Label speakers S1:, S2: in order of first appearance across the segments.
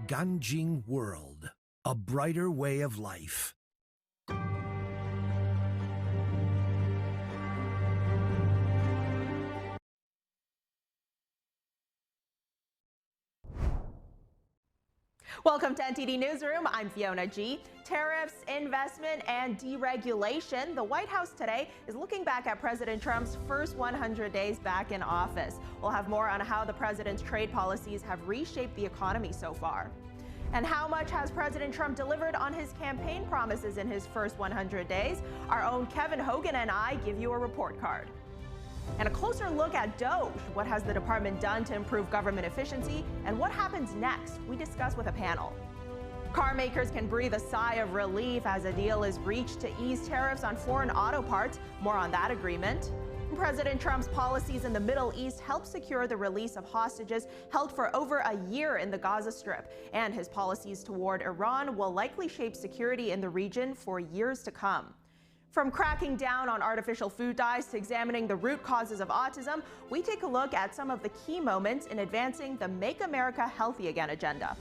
S1: Ganjing World, a brighter way of life.
S2: Welcome to NTD Newsroom. I'm Fiona G. Tariffs, investment, and deregulation. The White House today is looking back at President Trump's first 100 days back in office. We'll have more on how the president's trade policies have reshaped the economy so far. And how much has President Trump delivered on his campaign promises in his first 100 days? Our own Kevin Hogan and I give you a report card. And a closer look at Doge. What has the department done to improve government efficiency? And what happens next? We discuss with a panel. Car makers can breathe a sigh of relief as a deal is reached to ease tariffs on foreign auto parts. More on that agreement. President Trump's policies in the Middle East help secure the release of hostages held for over a year in the Gaza Strip. And his policies toward Iran will likely shape security in the region for years to come. From cracking down on artificial food dyes to examining the root causes of autism, we take a look at some of the key moments in advancing the Make America Healthy Again agenda.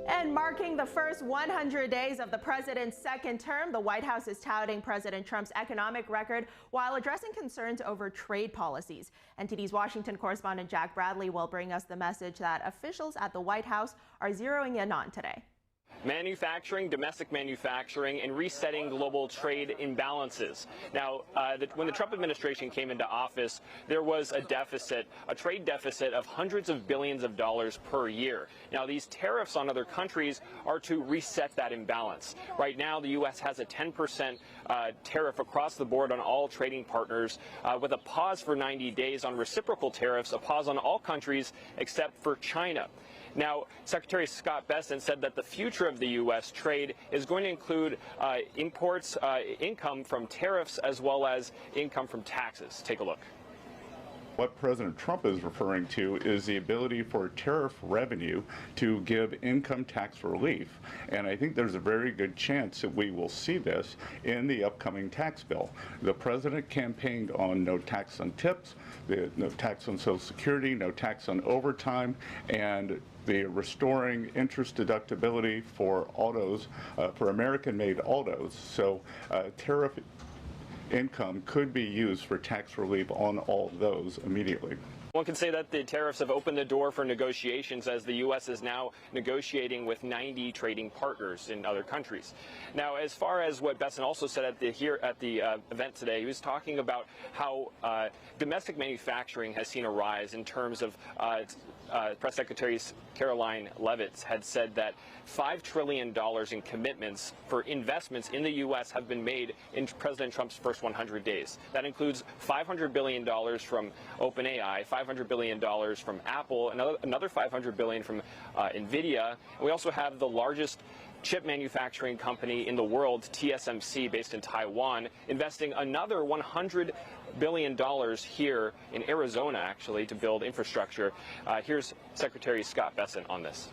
S2: And marking the first 100 days of the president's second term, the White House is touting President Trump's economic record while addressing concerns over trade policies. NTD's Washington correspondent Jack Bradley will bring us the message that officials at the White House are zeroing in on today.
S3: Manufacturing, domestic manufacturing, and resetting global trade imbalances. Now, when the Trump administration came into office, there was a deficit, a trade deficit of hundreds of billions of dollars per year. Now, these tariffs on other countries are to reset that imbalance. Right now, the U.S. has a 10% tariff across the board on all trading partners, with a pause for 90 days on reciprocal tariffs, a pause on all countries except for China. Now, Secretary Scott Bessent said that the future of the U.S. trade is going to include imports, income from tariffs, as well as income from taxes. Take a look.
S4: What President Trump is referring to is the ability for tariff revenue to give income tax relief. And I think there's a very good chance that we will see this in the upcoming tax bill. The president campaigned on no tax on tips, no tax on Social Security, no tax on overtime, and the restoring interest deductibility for autos, for American-made autos. So tariff income could be used for tax relief on all of those immediately.
S3: One can say that the tariffs have opened the door for negotiations, as the U.S. is now negotiating with 90 trading partners in other countries. Now, as far as what Bessent also said at the event today, he was talking about how domestic manufacturing has seen a rise in terms of Press Secretary Caroline Leavitt had said that $5 trillion in commitments for investments in the U.S. have been made in President Trump's first 100 days. That includes $500 billion from OpenAI, $500 billion from Apple, another $500 billion from NVIDIA. And we also have the largest chip manufacturing company in the world, TSMC, based in Taiwan, investing another $100 billion here in Arizona, actually, to build infrastructure. Here's Secretary Scott Bessent on this.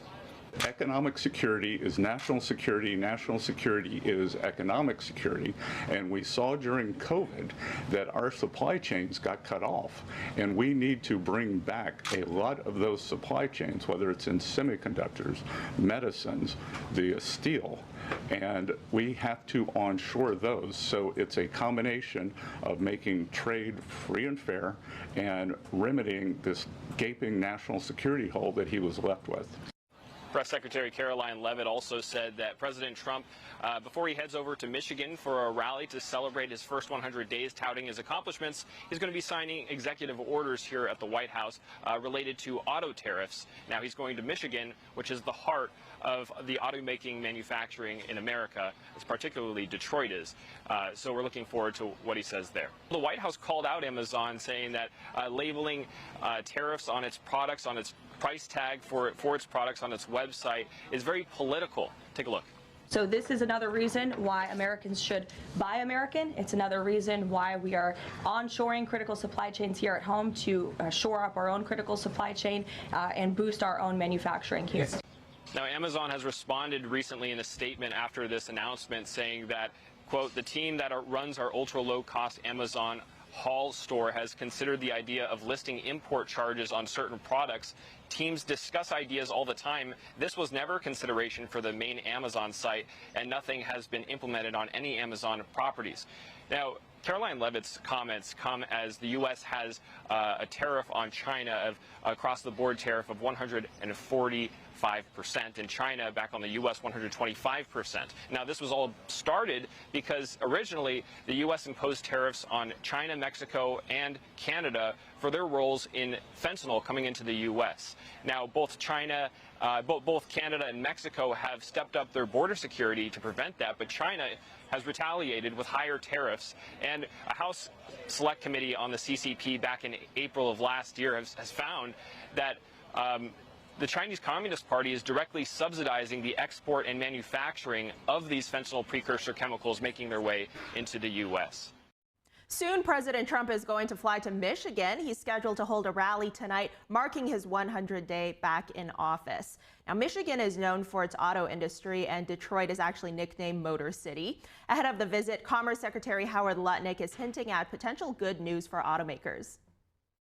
S4: Economic security is national security is economic security, and we saw during COVID that our supply chains got cut off, and we need to bring back a lot of those supply chains, whether it's in semiconductors, medicines, the steel, and we have to onshore those. So it's a combination of making trade free and fair and remedying this gaping national security hole that he was left with.
S3: Press Secretary Caroline Leavitt also said that President Trump, before he heads over to Michigan for a rally to celebrate his first 100 days touting his accomplishments, he's going to be signing executive orders here at the White House related to auto tariffs. Now he's going to Michigan, which is the heart of the automaking manufacturing in America, as particularly Detroit is. So we're looking forward to what he says there. The White House called out Amazon, saying that labeling tariffs on its products, on its price tag for its products on its website is very political. Take a look.
S5: So this is another reason why Americans should buy American. It's another reason why we are onshoring critical supply chains here at home to shore up our own critical supply chain and boost our own manufacturing here.
S3: Now, Amazon has responded recently in a statement after this announcement saying that, quote, the team that runs our ultra-low-cost Amazon Hall store has considered the idea of listing import charges on certain products. Teams discuss ideas all the time. This was never a consideration for the main Amazon site, and nothing has been implemented on any Amazon properties. Now, Caroline Levitt's comments come as the U.S. has a tariff on China of across-the-board tariff of 145%, and China back on the U.S. 125%. Now, this was all started because originally the U.S. imposed tariffs on China, Mexico, and Canada for their roles in fentanyl coming into the U.S. Now, both Canada and Mexico have stepped up their border security to prevent that, but China has retaliated with higher tariffs. And a House Select Committee on the CCP back in April of last year has found that the Chinese Communist Party is directly subsidizing the export and manufacturing of these fentanyl precursor chemicals making their way into the U.S.
S2: Soon, President Trump is going to fly to Michigan. He's scheduled to hold a rally tonight, marking his 100th day back in office. Now, Michigan is known for its auto industry, and Detroit is actually nicknamed Motor City. Ahead of the visit, Commerce Secretary Howard Lutnick is hinting at potential good news for automakers.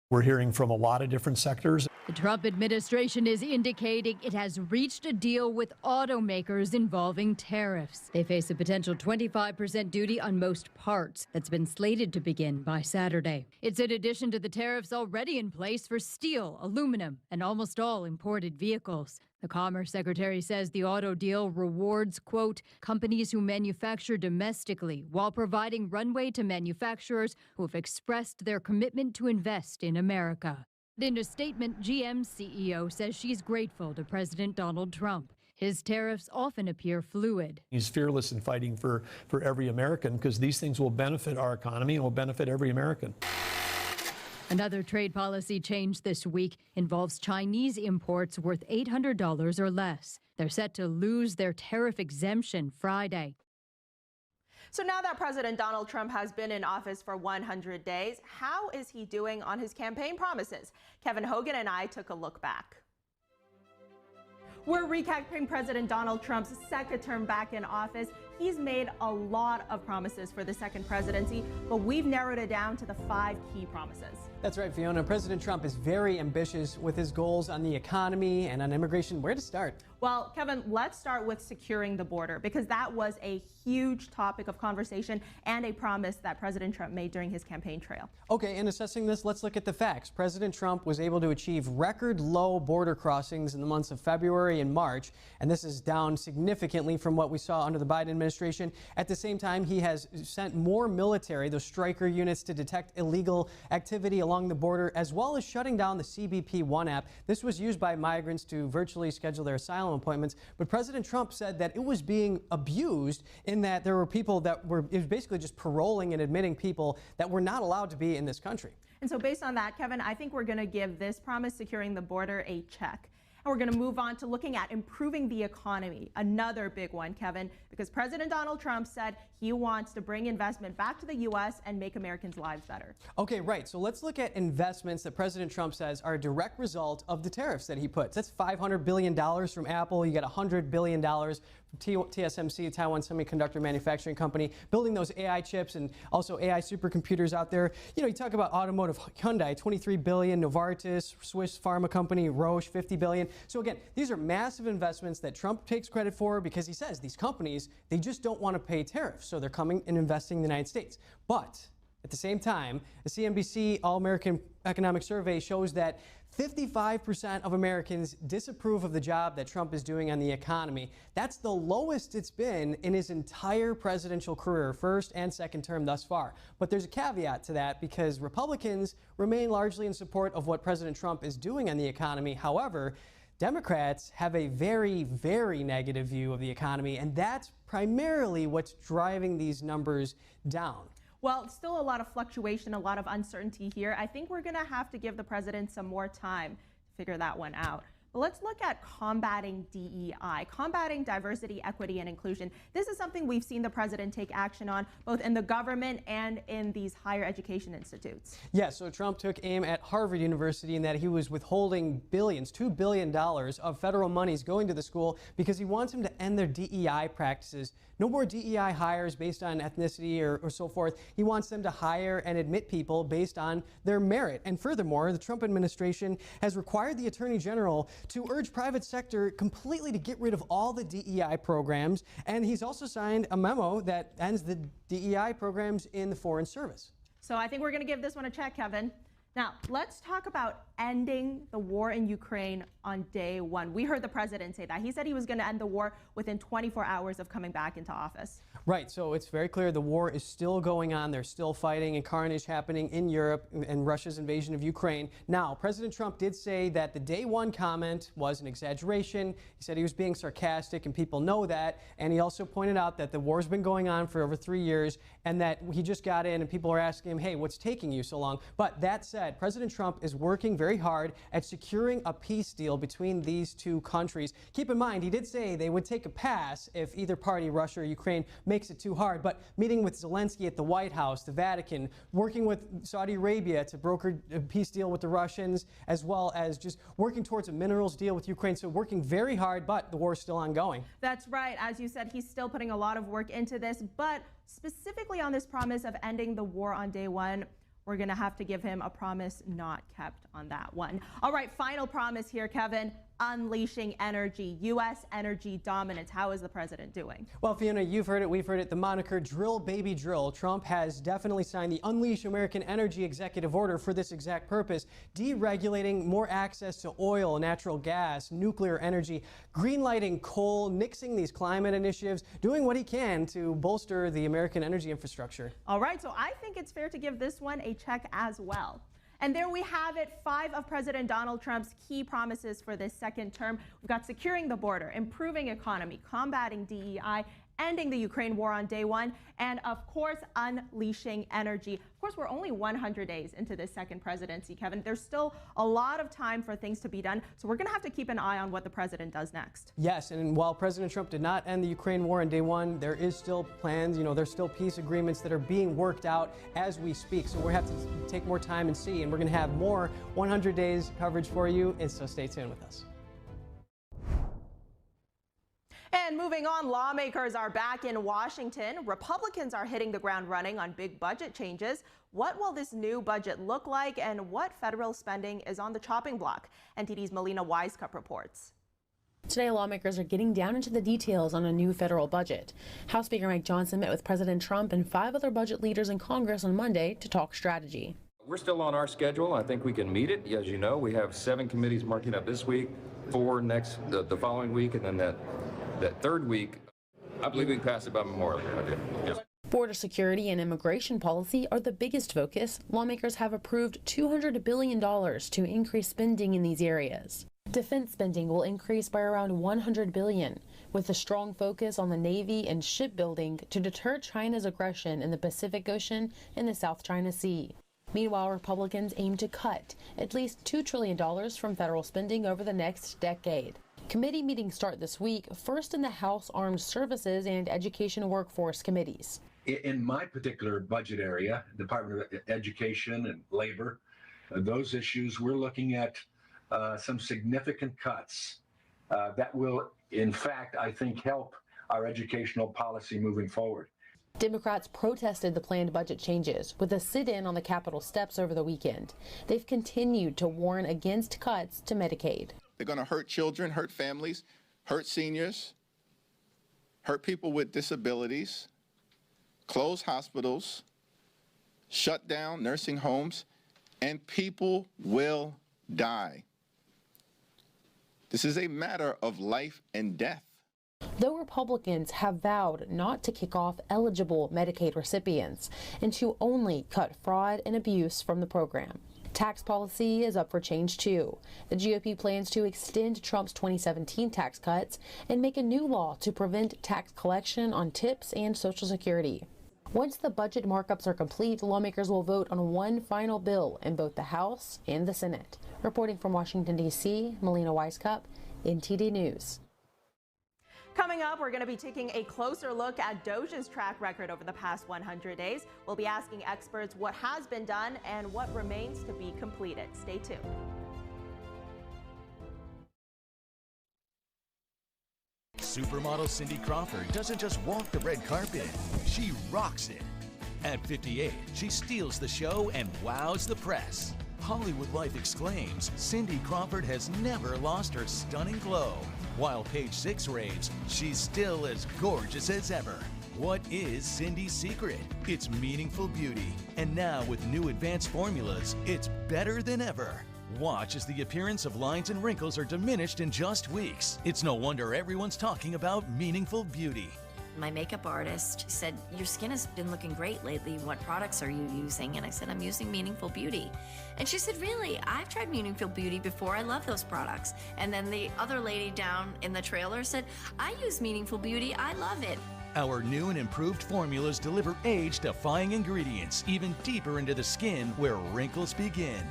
S6: We're hearing from a lot of different sectors.
S7: The Trump administration is indicating it has reached a deal with automakers involving tariffs. They face a potential 25% duty on most parts that's been slated to begin by Saturday. It's in addition to the tariffs already in place for steel, aluminum, and almost all imported vehicles. The Commerce Secretary says the auto deal rewards, quote, companies who manufacture domestically while providing runway to manufacturers who have expressed their commitment to invest in America. In a statement, GM CEO says she's grateful to President Donald Trump. His tariffs often appear fluid.
S6: He's fearless in fighting for every American because these things will benefit our economy and will benefit every American.
S7: Another trade policy change this week involves Chinese imports worth $800 or less. They're set to lose their tariff exemption Friday.
S2: So now that President Donald Trump has been in office for 100 days, how is he doing on his campaign promises? Kevin Hogan and I took a look back. We're recapping President Donald Trump's second term back in office. He's made a lot of promises for the second presidency, but we've narrowed it down to the 5 key promises.
S8: That's right, Fiona. President Trump is very ambitious with his goals on the economy and on immigration. Where to start?
S2: Well, Kevin, let's start with securing the border, because that was a huge topic of conversation and a promise that President Trump made during his campaign trail.
S8: Okay, in assessing this, let's look at the facts. President Trump was able to achieve record low border crossings in the months of February and March, and this is down significantly from what we saw under the Biden administration. At the same time, he has sent more military, those striker units, to detect illegal activity along the border, as well as shutting down the CBP-1 app. This was used by migrants to virtually schedule their asylum appointments, but President Trump said that it was being abused in that there were people that were, it was basically just paroling and admitting people that were not allowed to be in this country.
S2: And so based on that, Kevin, I think we're going to give this promise, securing the border, a check. And we're going to move on to looking at improving the economy, another big one, Kevin, because President Donald Trump said he wants to bring investment back to the U.S. and make Americans' lives better. Okay, right. So let's look at investments that President Trump says are a direct result of the tariffs that he puts. That's $500 billion from Apple. You got $100 billion from TSMC, Taiwan Semiconductor Manufacturing Company, building those AI chips and also AI supercomputers out there. You know, you talk about automotive, Hyundai, $23 billion, Novartis, Swiss pharma company, Roche, $50 billion. So again, these are massive investments that Trump takes credit for because he says these companies, they just don't want to pay tariffs. So they're coming and investing in the United States. But at the same time, the CNBC All-American Economic Survey shows that 55% of Americans disapprove of the job that Trump is doing on the economy. That's the lowest it's been in his entire presidential career, first and second term thus far. But there's a caveat to that because Republicans remain largely in support of what President Trump is doing on the economy. However, Democrats have a very, very negative view of the economy, and that's primarily what's driving these numbers down. Well, still a lot of fluctuation, a lot of uncertainty here. I think we're going to have to give the president some more time to figure that one out. But let's look at combating DEI, combating diversity, equity, and inclusion. This is something we've seen the president take action on, both in the government and in these higher education institutes.
S8: Yeah, so Trump took aim at Harvard University in that he was withholding billions, $2 billion of federal monies going to the school because he wants them to end their DEI practices. No more DEI hires based on ethnicity or so forth. He wants them to hire and admit people based on their merit. And furthermore, the Trump administration has required the Attorney General to urge private sector completely to get rid of all the DEI programs. And he's also signed a memo that ends the DEI programs in the Foreign Service.
S2: So I think we're going to give this one a check, Kevin. Now, let's talk about ending the war in Ukraine on day one. We heard the president say that. He said he was going to end the war within 24 hours of coming back into office.
S8: Right, so it's very clear the war is still going on. There's still fighting and carnage happening in Europe and Russia's invasion of Ukraine. Now, President Trump did say that the day one comment was an exaggeration. He said he was being sarcastic, and people know that. And he also pointed out that the war's been going on for over 3 years and that he just got in and people are asking him, hey, what's taking you so long? But that said, President Trump is working very hard at securing a peace deal between these two countries. Keep in mind, he did say they would take a pass if either party, Russia or Ukraine, makes it too hard. But meeting with Zelensky at the White House, the Vatican, working with Saudi Arabia to broker a peace deal with the Russians, as well as just working towards a minerals deal with Ukraine. So working very hard, but the war is still ongoing.
S2: That's right. As you said, he's still putting a lot of work into this, but specifically on this promise of ending the war on day one, we're going to have to give him a promise not kept on that one. All right, final promise here, Kevin. Unleashing energy, U.S. energy dominance. How is the president doing?
S8: Well, Fiona, you've heard it, we've heard it, the moniker drill, baby, drill. Trump has definitely signed the Unleash American Energy Executive Order for this exact purpose, deregulating more access to oil, natural gas, nuclear energy, greenlighting coal, nixing these climate initiatives, doing what he can to bolster the American energy infrastructure.
S2: All right, so I think it's fair to give this one a check as well. And there we have it, 5 of President Donald Trump's key promises for this second term. We've got securing the border, improving economy, combating DEI, ending the Ukraine war on day one, and of course, unleashing energy. Of course, we're only 100 days into this second presidency, Kevin. There's still a lot of time for things to be done, so we're going to have to keep an eye on what the president does next.
S8: Yes, and while President Trump did not end the Ukraine war on day one, there is still plans, there's still peace agreements that are being worked out as we speak, so we'll have to take more time and see, and we're going to have more 100 days coverage for you, and so stay tuned with us.
S2: And moving on, lawmakers are back in Washington. Republicans are hitting the ground running on big budget changes. What will this new budget look like, and what federal spending is on the chopping block? NTD's Melina Wisecup reports.
S9: Today, lawmakers are getting down into the details on a new federal budget. House Speaker Mike Johnson met with President Trump and 5 other budget leaders in Congress on Monday to talk strategy.
S10: We're still on our schedule. I think we can meet it. As you know, we have 7 committees marking up this week, 4 next, the following week, and then that third week, I believe we can pass it by Memorial Day. Yes.
S9: Border security and immigration policy are the biggest focus. Lawmakers have approved $200 billion to increase spending in these areas. Defense spending will increase by around $100 billion, with a strong focus on the Navy and shipbuilding to deter China's aggression in the Pacific Ocean and the South China Sea. Meanwhile, Republicans aim to cut at least $2 trillion from federal spending over the next decade. Committee meetings start this week, first in the House Armed Services and Education Workforce committees.
S11: In my particular budget area, Department of Education and Labor, those issues, we're looking at some significant cuts that will, in fact, I think, help our educational policy moving forward.
S9: Democrats protested the planned budget changes with a sit-in on the Capitol steps over the weekend. They've continued to warn against cuts to Medicaid.
S12: They're going to hurt children, hurt families, hurt seniors, hurt people with disabilities, close hospitals, shut down nursing homes, and people will die. This is a matter of life and death.
S9: Though Republicans have vowed not to kick off eligible Medicaid recipients and to only cut fraud and abuse from the program. Tax policy is up for change too. The GOP plans to extend Trump's 2017 tax cuts and make a new law to prevent tax collection on tips and Social Security. Once the budget markups are complete, lawmakers will vote on one final bill in both the House and the Senate. Reporting from Washington, D.C., Melina Weiskup, NTD News.
S2: Coming up, we're going to be taking a closer look at Doge's track record over the past 100 days. We'll be asking experts what has been done and what remains to be completed. Stay tuned.
S13: Supermodel Cindy Crawford doesn't just walk the red carpet, she rocks it. At 58, she steals the show and wows the press. Hollywood Life exclaims, Cindy Crawford has never lost her stunning glow. While Page 6 raves, she's still as gorgeous as ever. What is Cindy's secret? It's meaningful beauty. And now with new advanced formulas, it's better than ever. Watch as the appearance of lines and wrinkles are diminished in just weeks. It's no wonder everyone's talking about meaningful beauty.
S14: My makeup artist said, your skin has been looking great lately. What products are you using? And I said, I'm using Meaningful Beauty. And she said, really? I've tried Meaningful Beauty before. I love those products. And then the other lady down in the trailer said, I use Meaningful Beauty. I love it.
S13: Our new and improved formulas deliver age-defying ingredients even deeper into the skin where wrinkles begin.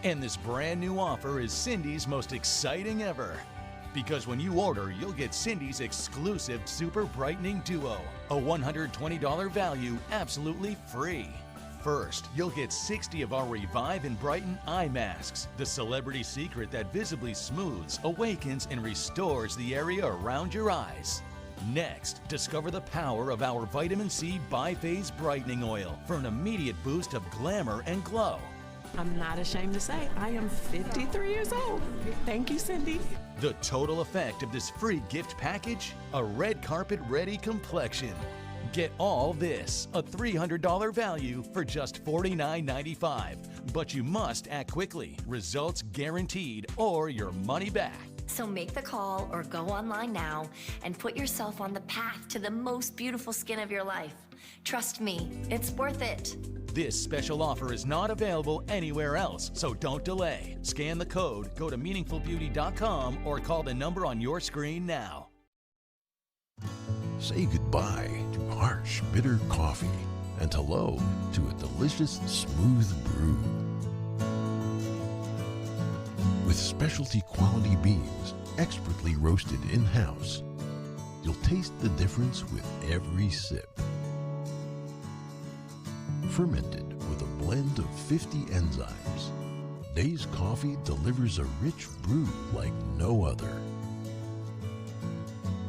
S13: And this brand new offer is Cindy's most exciting ever. Because when you order, you'll get Cindy's exclusive Super Brightening Duo, a $120 value absolutely free. First, you'll get 60 of our Revive and Brighten eye masks, the celebrity secret that visibly smooths, awakens, and restores the area around your eyes. Next, discover the power of our Vitamin C Biphase Brightening Oil for an immediate boost of glamour and glow.
S15: I'm not ashamed to say I am 53 years old. Thank you, Cindy.
S13: The total effect of this free gift package? A red carpet ready complexion. Get all this, a $300 value for just $49.95. But you must act quickly. Results guaranteed or your money back.
S14: So make the call or go online now and put yourself on the path to the most beautiful skin of your life. Trust me, it's worth it.
S13: This special offer is not available anywhere else, so don't delay. Scan the code, go to meaningfulbeauty.com, or call the number on your screen now.
S16: Say goodbye to harsh, bitter coffee and hello to a delicious, smooth brew. With specialty quality beans, expertly roasted in-house, you'll taste the difference with every sip. Fermented with a blend of 50 enzymes, Dave's Coffee delivers a rich brew like no other.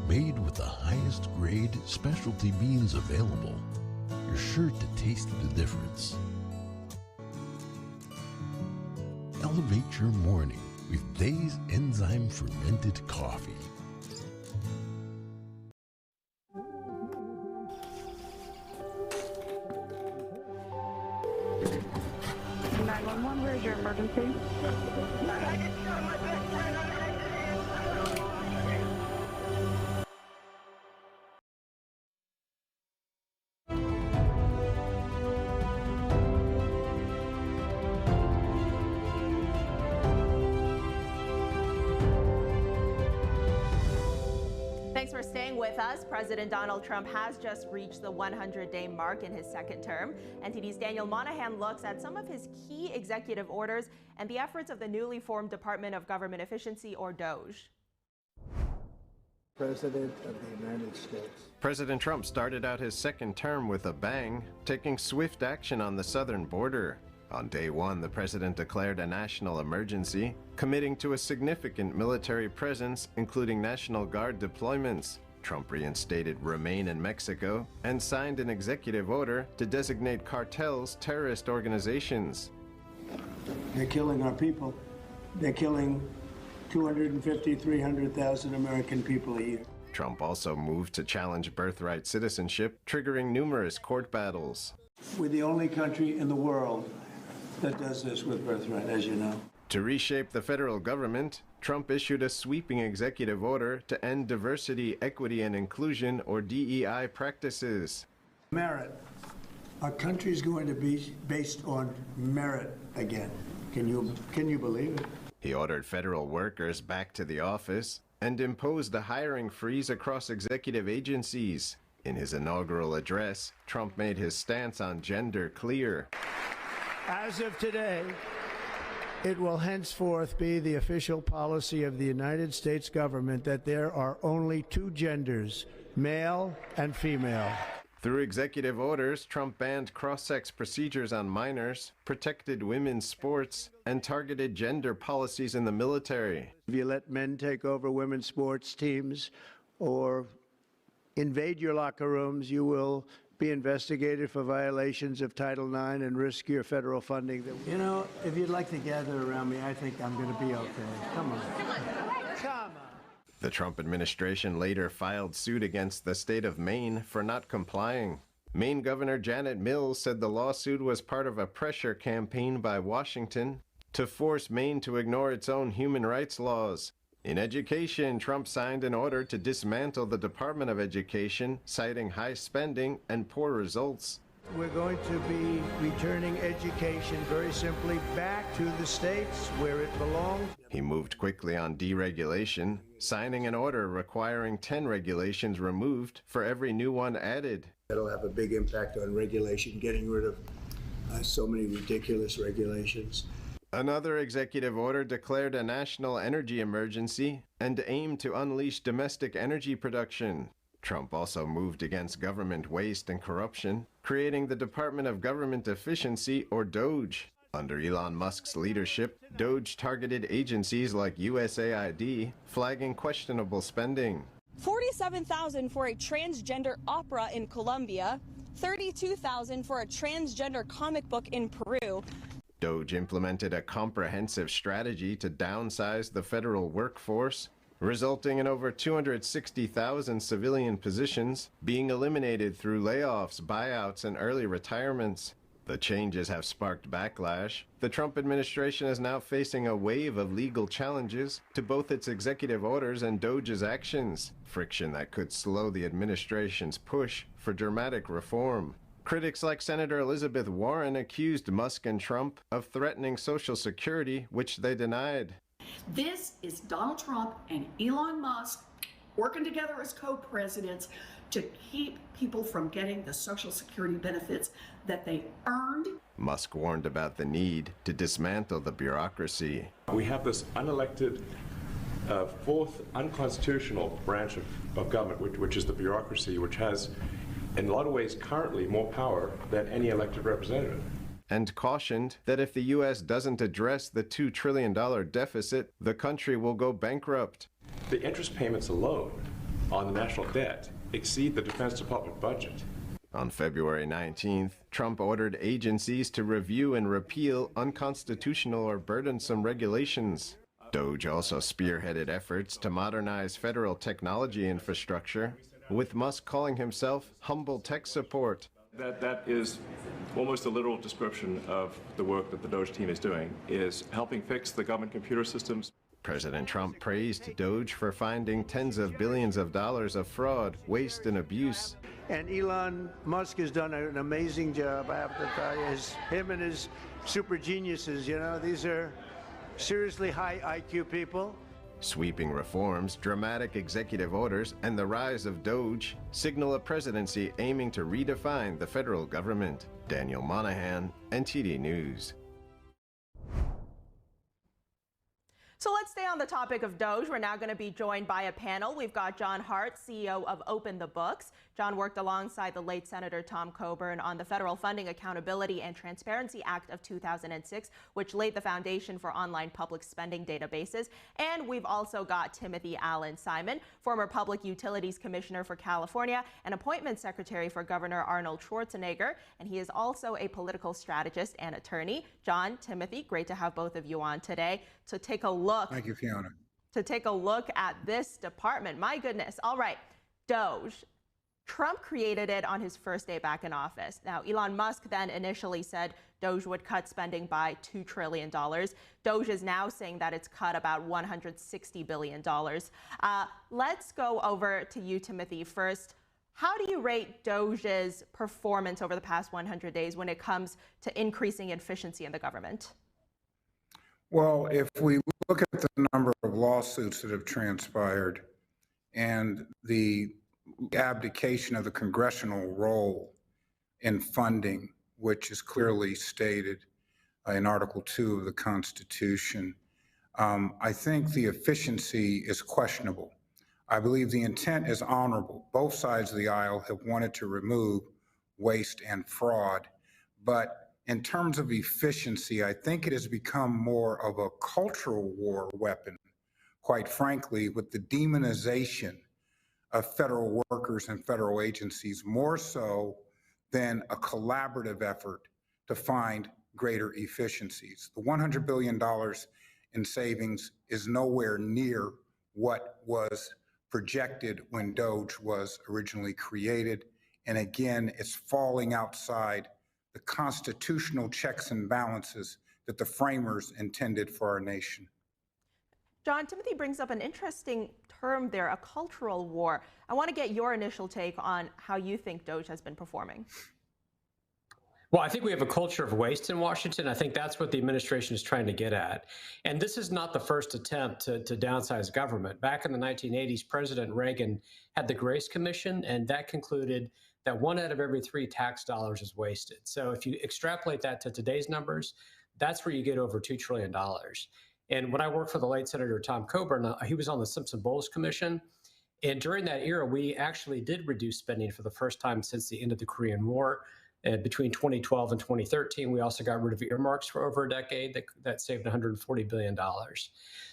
S16: Made with the highest grade specialty beans available, you're sure to taste the difference. Elevate your morning with Dave's Enzyme Fermented Coffee.
S17: 911, where is your emergency?
S2: Thanks for staying with us. President Donald Trump has just reached the 100-day mark in his second term. NTD's Daniel Monahan looks at some of his key executive orders and the efforts of the newly formed Department of Government Efficiency, or Doge.
S18: President of the United States.
S19: President Trump started out his second term with a bang, taking swift action on the southern border. On day one, the president declared a national emergency, committing to a significant military presence, including National Guard deployments. Trump reinstated Remain in Mexico and signed an executive order to designate cartels terrorist organizations.
S18: They're killing our people. They're killing 250,000, 300,000 American people a year.
S19: Trump also moved to challenge birthright citizenship, triggering numerous court battles.
S18: We're the only country in the world that does this with birthright, as you know.
S19: To reshape the federal government, Trump issued a sweeping executive order to end diversity, equity, and inclusion, or DEI, practices.
S18: Merit. Our country is going to be based on merit again. Can you believe it?
S19: He ordered federal workers back to the office and imposed a hiring freeze across executive agencies. In his inaugural address, Trump made his stance on gender clear.
S18: As of today, it will henceforth be the official policy of the United States government that there are only two genders, male and female.
S19: Through executive orders, Trump banned cross-sex procedures on minors, protected women's sports, and targeted gender policies in the military.
S18: If you let men take over women's sports teams or invade your locker rooms, you will be investigated for violations of Title IX and risk your federal funding. You know, if you'd like to gather around me, I think I'm going to be okay. Come on. Come on.
S19: The Trump administration later filed suit against the state of Maine for not complying. Maine Governor Janet Mills said the lawsuit was part of a pressure campaign by Washington to force Maine to ignore its own human rights laws. In education, Trump signed an order to dismantle the Department of Education, citing high spending and poor results.
S18: We're going to be returning education very simply back to the states where it belongs.
S19: He moved quickly on deregulation, signing an order requiring 10 regulations removed for every new one added.
S18: That'll have a big impact on regulation, getting rid of so many ridiculous regulations.
S19: Another executive order declared a national energy emergency and aimed to unleash domestic energy production. Trump also moved against government waste and corruption, creating the Department of Government Efficiency, or Doge. Under Elon Musk's leadership, Doge targeted agencies like USAID, flagging questionable spending.
S5: $47,000 for a transgender opera in Colombia, $32,000 for a transgender comic book in Peru.
S19: Doge implemented a comprehensive strategy to downsize the federal workforce, resulting in over 260,000 civilian positions being eliminated through layoffs, buyouts, and early retirements. The changes have sparked backlash. The Trump administration is now facing a wave of legal challenges to both its executive orders and Doge's actions, friction that could slow the administration's push for dramatic reform. Critics like Senator Elizabeth Warren accused Musk and Trump of threatening Social Security, which they denied.
S20: This is Donald Trump and Elon Musk working together as co-presidents to keep people from getting the Social Security benefits that they earned.
S19: Musk warned about the need to dismantle the bureaucracy.
S21: We have this unelected, fourth unconstitutional branch of government, which is the bureaucracy, which has, in a lot of ways, currently more power than any elected representative.
S19: And cautioned that if the U.S. doesn't address the $2 trillion deficit, the country will go bankrupt.
S21: The interest payments alone on the national debt exceed the Defense Department budget.
S19: On February 19th, Trump ordered agencies to review and repeal unconstitutional or burdensome regulations. Doge also spearheaded efforts to modernize federal technology infrastructure, with Musk calling himself humble tech support.
S21: That is almost a literal description of the work that the Doge team is doing, is helping fix the government computer systems.
S19: President Trump praised Doge for finding tens of billions of dollars of fraud, waste, and abuse.
S18: And Elon Musk has done an amazing job, I have to tell you. Him and his super geniuses, you know, these are seriously high IQ people.
S19: Sweeping reforms, dramatic executive orders, and the rise of Doge signal a presidency aiming to redefine the federal government. Daniel Monahan, NTD News.
S2: So let's stay on the topic of Doge. We're now going to be joined by a panel. We've got John Hart, CEO of Open the Books. John worked alongside the late Senator Tom Coburn on the Federal Funding Accountability and Transparency Act of 2006, which laid the foundation for online public spending databases. And we've also got Timothy Allen Simon, former Public Utilities Commissioner for California and Appointments Secretary for Governor Arnold Schwarzenegger. And he is also a political strategist and attorney. John, Timothy, great to have both of you on today to take a look.
S22: Thank you, Fiona.
S2: To take a look at this department. My goodness. All right. Doge. Trump created it on his first day back in office. Now, Elon Musk then initially said Doge would cut spending by $2 trillion. Doge is now saying that it's cut about $160 billion. Let's go over to you, Timothy, first. How do you rate Doge's performance over the past 100 days when it comes to increasing efficiency in the government?
S22: Well, if we look at the number of lawsuits that have transpired and the abdication of the congressional role in funding, which is clearly stated in Article 2 of the Constitution. I think the efficiency is questionable. I believe the intent is honorable. Both sides of the aisle have wanted to remove waste and fraud, but in terms of efficiency, I think it has become more of a cultural war weapon, quite frankly, with the demonization of federal workers and federal agencies, more so than a collaborative effort to find greater efficiencies. The $100 billion in savings is nowhere near what was projected when Doge was originally created. And again, it's falling outside the constitutional checks and balances that the framers intended for our nation.
S2: John, Timothy brings up an interesting term there, a cultural war. I want to get your initial take on how you think Doge has been performing.
S1: Well, I think we have a culture of waste in Washington. I think that's what the administration is trying to get at. And this is not the first attempt to downsize government. Back in the 1980s, President Reagan had the Grace Commission, and that concluded that 1 out of every 3 tax dollars is wasted. So if you extrapolate that to today's numbers, that's where you get over $2 trillion. And when I worked for the late Senator Tom Coburn, he was on the Simpson-Bowles Commission. And during that era, we actually did reduce spending for the first time since the end of the Korean War. Between 2012 and 2013, we also got rid of earmarks for over a decade that saved $140 billion.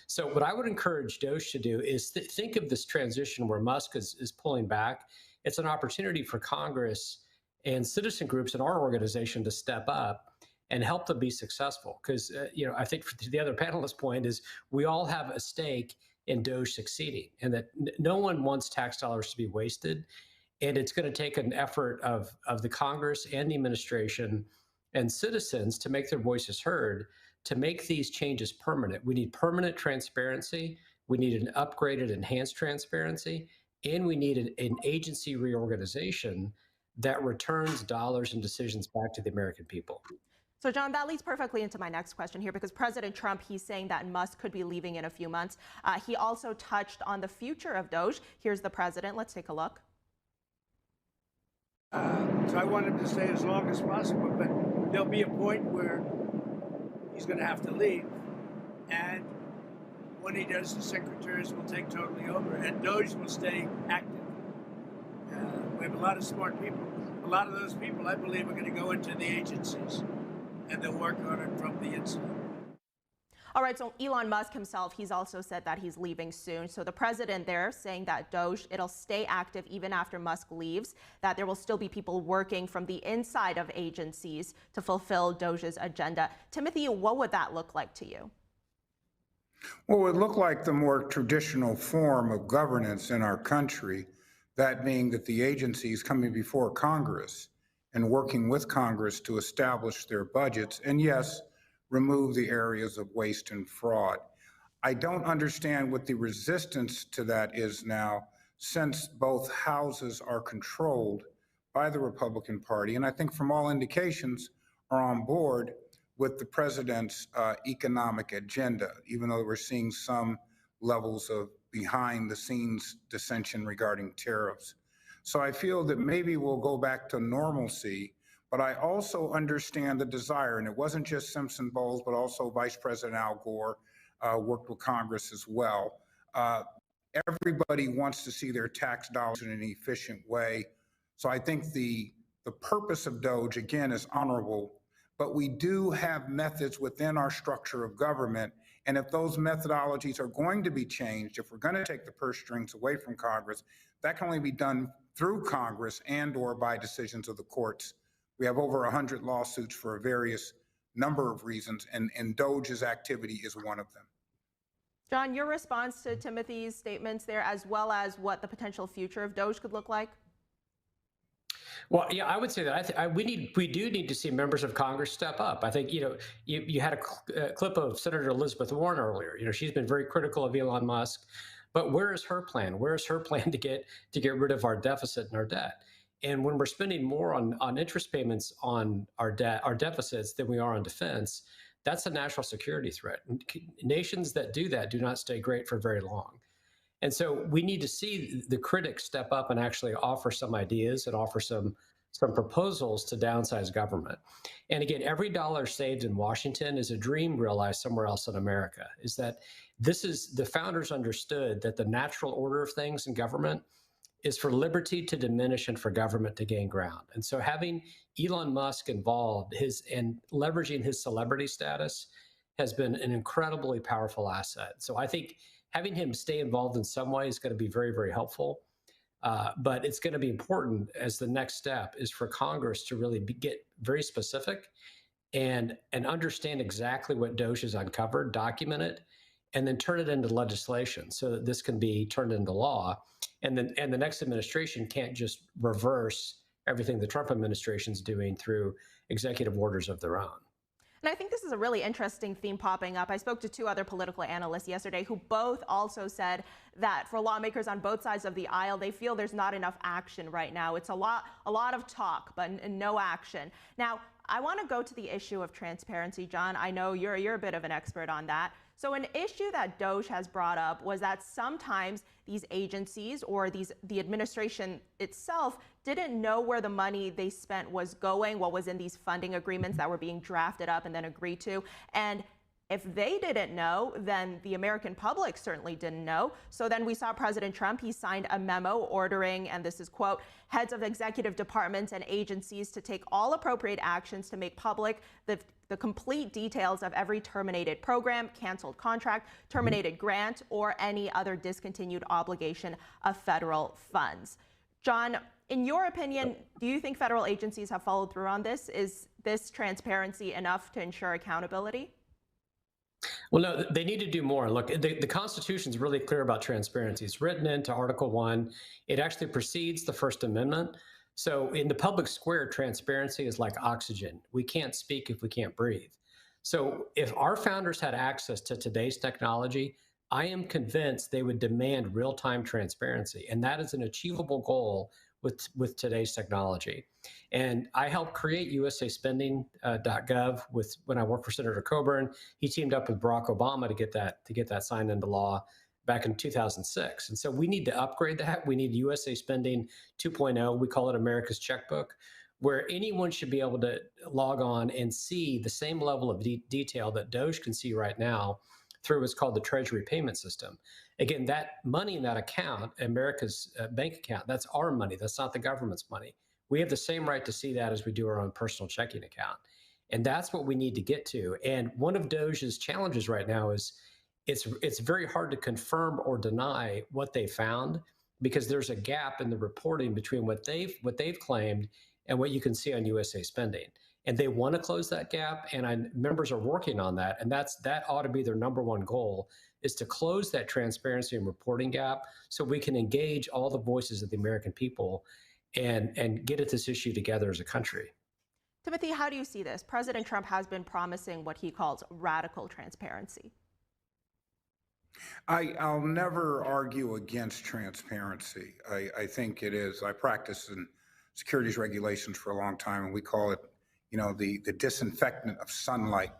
S1: So what I would encourage Doge to do is think of this transition where Musk is pulling back. It's an opportunity for Congress and citizen groups in our organization to step up and help them be successful. Because, I think to the other panelist point is we all have a stake in Doge succeeding, and that no one wants tax dollars to be wasted. And it's going to take an effort of the Congress and the administration and citizens to make their voices heard, to make these changes permanent. We need permanent transparency. We need an upgraded, enhanced transparency. And we need an agency reorganization that returns dollars and decisions back to the American people.
S2: So, John, that leads perfectly into my next question here, because President Trump, he's saying that Musk could be leaving in a few months. He also touched on the future of Doge. Here's the president. Let's take a look.
S18: So I want him to stay as long as possible, but there'll be a point where he's going to have to leave. And when he does, the secretaries will take totally over, and Doge will stay active. We have a lot of smart people. A lot of those people, I believe, are going to go into the agencies, and they'll work on it from the inside.
S2: All right, so Elon Musk himself, he's also said that he's leaving soon. So the president there saying that Doge, it'll stay active even after Musk leaves, that there will still be people working from the inside of agencies to fulfill Doge's agenda. Timothy, what would that look like to you?
S22: Well, it would look like the more traditional form of governance in our country, that being that the agencies coming before Congress and working with Congress to establish their budgets, and yes, remove the areas of waste and fraud. I don't understand what the resistance to that is now, since both houses are controlled by the Republican Party, and I think from all indications are on board with the president's economic agenda, even though we're seeing some levels of behind-the-scenes dissension regarding tariffs. So I feel that maybe we'll go back to normalcy. But I also understand the desire, and it wasn't just Simpson-Bowles, but also Vice President Al Gore worked with Congress as well. Everybody wants to see their tax dollars in an efficient way. So I think the purpose of Doge, again, is honorable, but we do have methods within our structure of government. And if those methodologies are going to be changed, if we're going to take the purse strings away from Congress, that can only be done through Congress and or by decisions of the courts. We have over 100 lawsuits for a various number of reasons, and Doge's activity is one of them.
S2: John, your response to Timothy's statements there, as well as what the potential future of Doge could look like?
S1: Well, yeah, I would say that we do need to see members of Congress step up. I think, you had a clip of Senator Elizabeth Warren earlier. She's been very critical of Elon Musk, but where is her plan? Where is her plan to get rid of our deficit and our debt? And when we're spending more on interest payments on our deficits than we are on defense, that's a national security threat. And nations that do that do not stay great for very long. And so we need to see the critics step up and actually offer some ideas and offer some proposals to downsize government. And again, every dollar saved in Washington is a dream realized somewhere else in America. Is that the founders understood that the natural order of things in government is for liberty to diminish and for government to gain ground. And so having Elon Musk involved and leveraging his celebrity status has been an incredibly powerful asset. So I think having him stay involved in some way is going to be very, very helpful. But it's going to be important as the next step is for Congress to really get very specific and understand exactly what Doge has uncovered, document it, and then turn it into legislation so that this can be turned into law. And the next administration can't just reverse everything the Trump administration's doing through executive orders of their own.
S2: And I think this is a really interesting theme popping up. I spoke to two other political analysts yesterday who both also said that for lawmakers on both sides of the aisle, they feel there's not enough action right now. It's a lot of talk, but no action. Now, I want to go to the issue of transparency, John. I know you're a bit of an expert on that. So an issue that Doge has brought up was that sometimes these agencies or the administration itself didn't know where the money they spent was going, what was in these funding agreements that were being drafted up and then agreed to. And if they didn't know, then the American public certainly didn't know. So then we saw President Trump, he signed a memo ordering, and this is quote, heads of executive departments and agencies to take all appropriate actions to make public the complete details of every terminated program, canceled contract, terminated grant, or any other discontinued obligation of federal funds. John, in your opinion, do you think federal agencies have followed through on this? Is this transparency enough to ensure accountability?
S1: Well, no, they need to do more. Look, the Constitution is really clear about transparency. It's written into Article 1. It actually precedes the First Amendment. So in the public square, transparency is like oxygen. We can't speak if we can't breathe. So if our founders had access to today's technology, I am convinced they would demand real-time transparency. And that is an achievable goal with today's technology. And I helped create usaspending.gov when I worked for Senator Coburn. He teamed up with Barack Obama to get that signed into law back in 2006. And so we need to upgrade that. We need USA Spending 2.0. We call it America's Checkbook, where anyone should be able to log on and see the same level of detail that Doge can see right now through what's called the Treasury Payment System. Again, that money in that account, America's bank account, that's our money. That's not the government's money. We have the same right to see that as we do our own personal checking account. And that's what we need to get to. And one of Doge's challenges right now is it's very hard to confirm or deny what they found because there's a gap in the reporting between what they've claimed and what you can see on USA Spending. And they want to close that gap, and members are working on that. And that ought to be their number one goal, is to close that transparency and reporting gap so we can engage all the voices of the American people and get at this issue together as a country.
S2: Timothy, how do you see this? President Trump has been promising what he calls radical transparency.
S22: I'll never argue against transparency. I think it is. I practiced in securities regulations for a long time, and we call it, the disinfectant of sunlight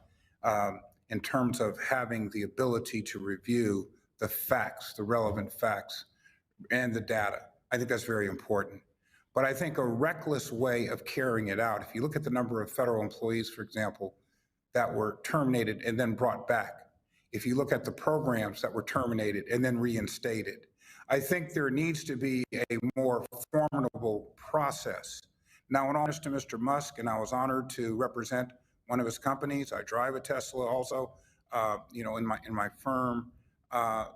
S22: in terms of having the ability to review the facts, the relevant facts, and the data. I think that's very important. But I think a reckless way of carrying it out, if you look at the number of federal employees, for example, that were terminated and then brought back, if you look at the programs that were terminated and then reinstated, I think there needs to be a more formidable process. Now, in honest to Mr. Musk, and I was honored to represent one of his companies. I drive a Tesla also, in my firm.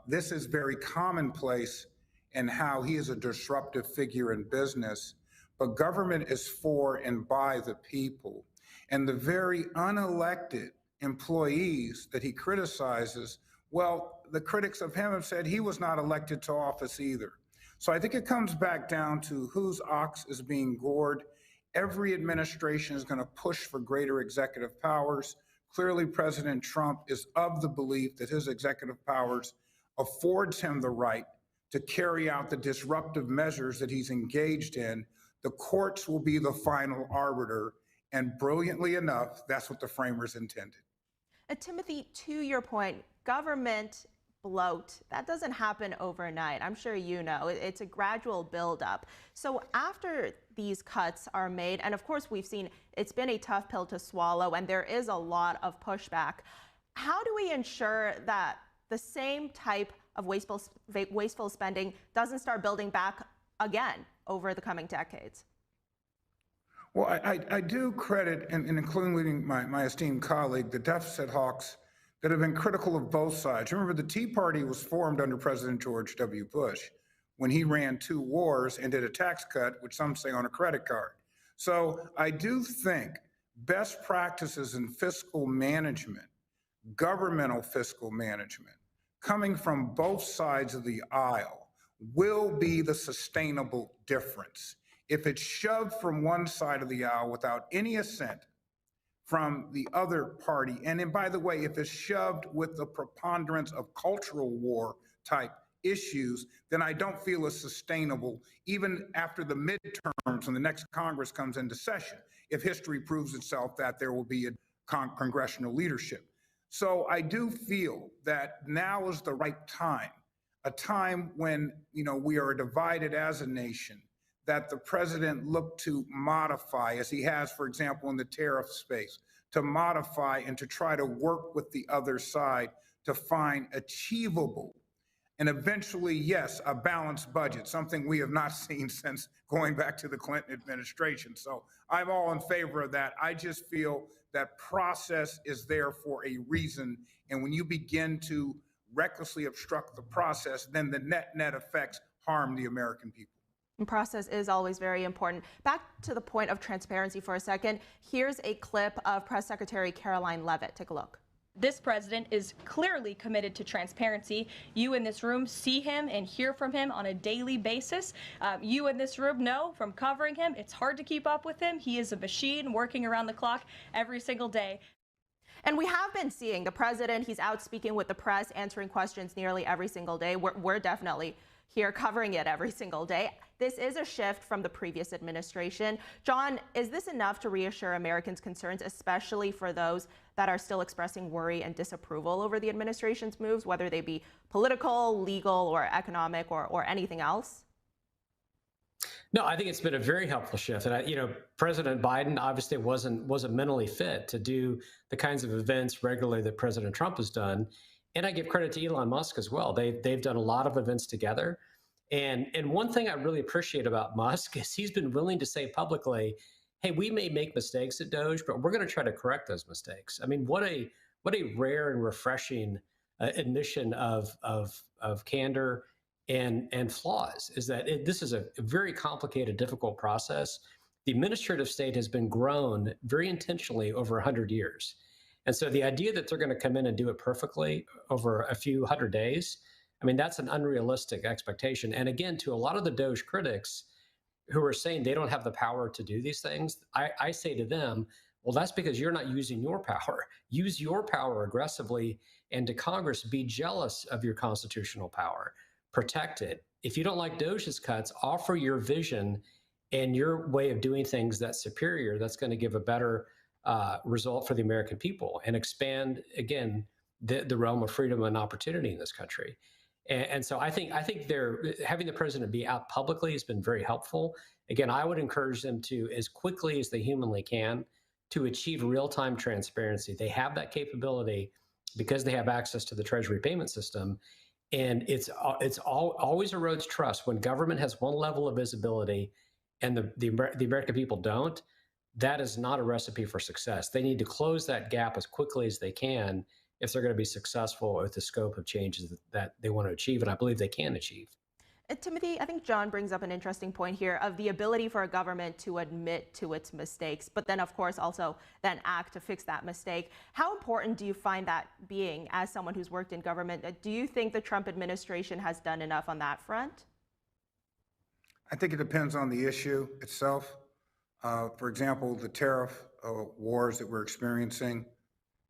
S22: This is very commonplace in how he is a disruptive figure in business, but government is for and by the people. And the very unelected employees that he criticizes, well, the critics of him have said he was not elected to office either. So I think it comes back down to whose ox is being gored. Every administration is going to push for greater executive powers. Clearly, President Trump is of the belief that his executive powers affords him the right to carry out the disruptive measures that he's engaged in. The courts will be the final arbiter, and brilliantly enough, that's what the framers intended.
S2: Timothy, to your point, government bloat, that doesn't happen overnight. I'm sure you know. It's a gradual buildup. So after these cuts are made, and of course we've seen it's been a tough pill to swallow and there is a lot of pushback, how do we ensure that the same type of wasteful spending doesn't start building back again over the coming decades?
S22: Well, I do credit, and including my esteemed colleague, the deficit hawks that have been critical of both sides. Remember, the Tea Party was formed under President George W. Bush when he ran 2 wars and did a tax cut, which some say on a credit card. So I do think best practices in fiscal management, governmental fiscal management, coming from both sides of the aisle will be the sustainable difference. If it's shoved from one side of the aisle without any assent from the other party, and then, by the way, if it's shoved with the preponderance of cultural war type issues, then I don't feel it's sustainable even after the midterms when the next Congress comes into session, if history proves itself that there will be a congressional leadership. So I do feel that now is the right time, a time when, we are divided as a nation, that the president looked to modify, as he has, for example, in the tariff space, to modify and to try to work with the other side to find achievable and eventually, yes, a balanced budget, something we have not seen since going back to the Clinton administration. So I'm all in favor of that. I just feel that process is there for a reason. And when you begin to recklessly obstruct the process, then the net effects harm the American people.
S2: And process is always very important. Back to the point of transparency for a second. Here's a clip of Press Secretary Caroline Leavitt. Take a look.
S5: This president is clearly committed to transparency. You in this room see him and hear from him on a daily basis. You in this room know from covering him, it's hard to keep up with him. He is a machine working around the clock every single day.
S2: And we have been seeing the president, he's out speaking with the press, answering questions nearly every single day. We're definitely here covering it every single day. This is a shift from the previous administration. John, is this enough to reassure Americans' concerns, especially for those that are still expressing worry and disapproval over the administration's moves, whether they be political, legal, or economic, or anything else?
S1: No, I think it's been a very helpful shift. And, President Biden obviously wasn't mentally fit to do the kinds of events regularly that President Trump has done. And I give credit to Elon Musk as well. They've done a lot of events together. And one thing I really appreciate about Musk is he's been willing to say publicly, hey, we may make mistakes at Doge, but we're going to try to correct those mistakes. I mean, what a rare and refreshing admission of candor and flaws is that this is a very complicated, difficult process. The administrative state has been grown very intentionally over 100 years. And so the idea that they're going to come in and do it perfectly over a few hundred days, I mean, that's an unrealistic expectation. And again, to a lot of the Doge critics who are saying they don't have the power to do these things, I say to them, well, that's because you're not using your power. Use your power aggressively, and to Congress, be jealous of your constitutional power. Protect it. If you don't like Doge's cuts, offer your vision and your way of doing things that's superior, that's going to give a better result for the American people and expand, again, the realm of freedom and opportunity in this country. And so I think having the president be out publicly has been very helpful. Again, I would encourage them to, as quickly as they humanly can, to achieve real-time transparency. They have that capability because they have access to the Treasury payment system. And it's always erodes trust when government has one level of visibility and the American people don't. That is not a recipe for success. They need to close that gap as quickly as they can if they're going to be successful with the scope of changes that they want to achieve, and I believe they can achieve.
S2: Timothy, I think John brings up an interesting point here of the ability for a government to admit to its mistakes, but then, of course, also then act to fix that mistake. How important do you find that being as someone who's worked in government? Do you think the Trump administration has done enough on that front?
S22: I think it depends on the issue itself. For example, the tariff wars that we're experiencing,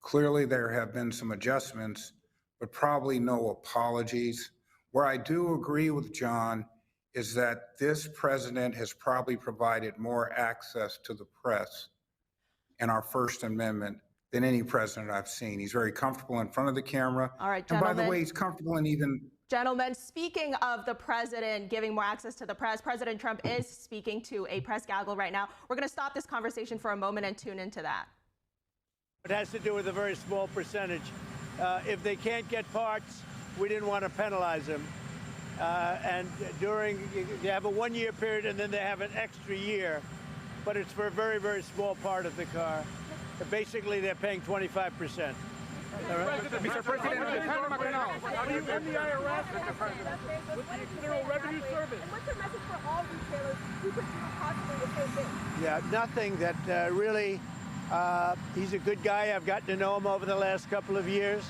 S22: clearly there have been some adjustments, but probably no apologies. Where I do agree with John is that this president has probably provided more access to the press and our First Amendment than any president I've seen. He's very comfortable in front of the camera.
S2: All right,
S22: and by
S2: gentlemen.
S22: the way, he's comfortable in even...
S2: Gentlemen, speaking of the president giving more access to the press, President Trump is speaking to a press gaggle right now. We're going to stop this conversation for a moment and tune into that.
S18: It has to do with a very small percentage. If they can't get parts, we didn't want to penalize them. And they have a one-year period and then they have an extra year, but it's for a very, very small part of the car. Basically, they're paying 25%.
S3: Mr. President, are you in the IRS, Mr. President, with the External Revenue Service? And what's your message for all retailers who could do possibly the same thing?
S18: Yeah, nothing that really, he's a good guy. I've gotten to know him over the last couple of years,